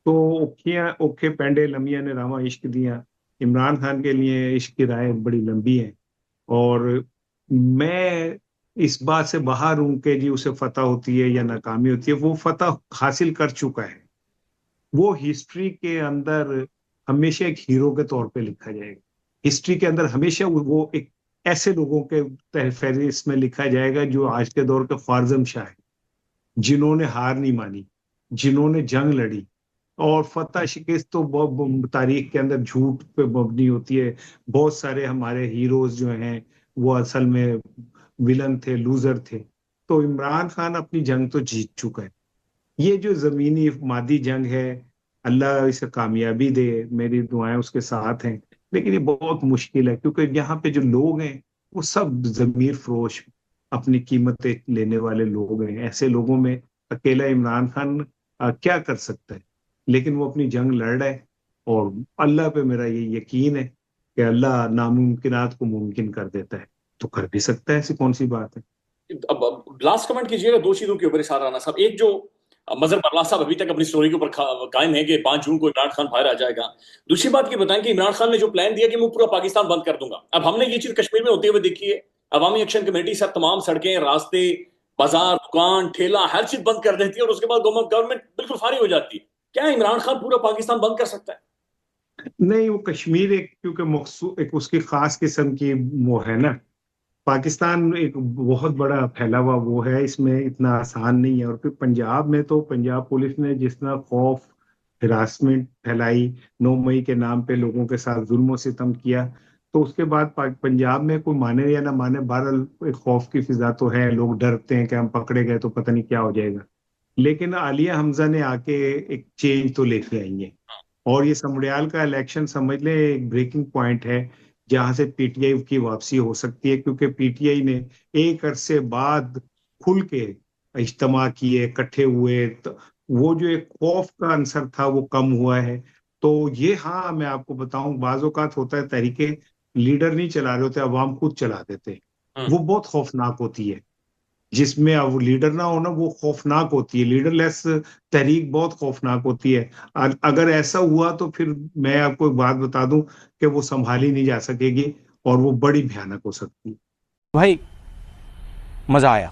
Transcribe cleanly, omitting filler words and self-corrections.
तो ओखे पेंडे लमिया ने रामा इश्क दिया। इमरान खान के लिए इश्क की राह बड़ी लंबी है, और मैं इस बात से बाहर हूं कि जी उसे फतह होती है या नाकामी होती है। वो फतह हासिल कर चुका है, वो हिस्ट्री के अंदर हमेशा एक हीरो के तौर पे लिखा जाएगा। हिस्ट्री के अंदर हमेशा वो एक ऐसे लोगों के फहरिस्त में लिखा जाएगा जो आज के दौर के ख्वारिज़म शाह है, जिन्होंने हार नहीं मानी, जिन्होंने जंग लड़ी। और फतह शिकस्त तो तारीख के अंदर झूठ पे मबनी होती है। बहुत सारे हमारे हीरोज जो हैं वो असल में विलन थे, लूजर थे। तो इमरान खान अपनी जंग तो जीत चुका है। ये जो जमीनी मादी जंग है, अल्लाह इसे कामयाबी दे, मेरी दुआएं उसके साथ हैं। लेकिन ये बहुत मुश्किल है, क्योंकि यहाँ पे जो लोग हैं वो सब जमीर फरोश, अपनी कीमतें लेने वाले लोग हैं। ऐसे लोगों में अकेला इमरान खान क्या कर सकता है? लेकिन वो अपनी जंग लड़ रहा है, और अल्लाह पे मेरा ये यकीन है कि अल्लाह नामुमकिनात को मुमकिन कर देता है। तो कर भी सकता है, ऐसी कौन सी बात है। अब लास्ट कमेंट कीजिएगा दो चीजों के ऊपर इशारा राना साहब। एक जो मजहर बरला साहब अभी तक अपनी स्टोरी के ऊपर कायम है कि 5 जून को इमरान खान बाहर आ जाएगा। दूसरी बात ये बताएं कि इमरान खान ने जो प्लान दिया कि मैं पूरा पाकिस्तान बंद कर दूंगा, अब हमने ये चीज कश्मीर में होते हुए देखी है। अवामी एक्शन कमेटी सब तमाम सड़कें, रास्ते, बाजार, दुकान, ठेला, हर चीज बंद कर देती है और उसके बाद गवर्नमेंट बिल्कुल फारिग हो जाती है। क्या इमरान खान पूरा पाकिस्तान बंद कर सकता है? नहीं, वो कश्मीर एक, क्योंकि एक उसकी खास किस्म की वो है ना। पाकिस्तान एक बहुत बड़ा फैला हुआ वो है, इसमें इतना आसान नहीं है। और फिर पंजाब में तो पंजाब पुलिस ने जिस तरह खौफ, हिरासमेंट फैलाई, 9 मई के नाम पे लोगों के साथ जुल्म और सितम किया, तो उसके बाद पंजाब में कोई माने या ना माने, बहरहाल एक खौफ की फिजा तो है। लोग डरते हैं कि हम पकड़े गए तो पता नहीं क्या हो जाएगा। लेकिन आलिया हमजा ने आके एक चेंज तो लेके आई है। और ये समड़ियाल का इलेक्शन समझ ले एक ब्रेकिंग पॉइंट है, जहां से पीटीआई की वापसी हो सकती है। क्योंकि पीटीआई ने एक अरसे बाद खुल के इज्तिमा किए, इकट्ठे हुए, तो वो जो एक खौफ का अंसर था वो कम हुआ है। तो ये, हाँ, मैं आपको बताऊं, बाज औकात होता है तहरीके लीडर नहीं चला रहे होते, अवाम खुद चला देते हैं। हम्म। वो बहुत खौफनाक होती है। जिसमें अब लीडर ना हो ना, वो खौफनाक होती है। लीडरलेस तहरीक बहुत खौफनाक होती है। अगर ऐसा हुआ तो फिर मैं आपको एक बात बता दूं कि वो संभाली नहीं जा सकेगी, और वो बड़ी भयानक हो सकती है। भाई मजा आया।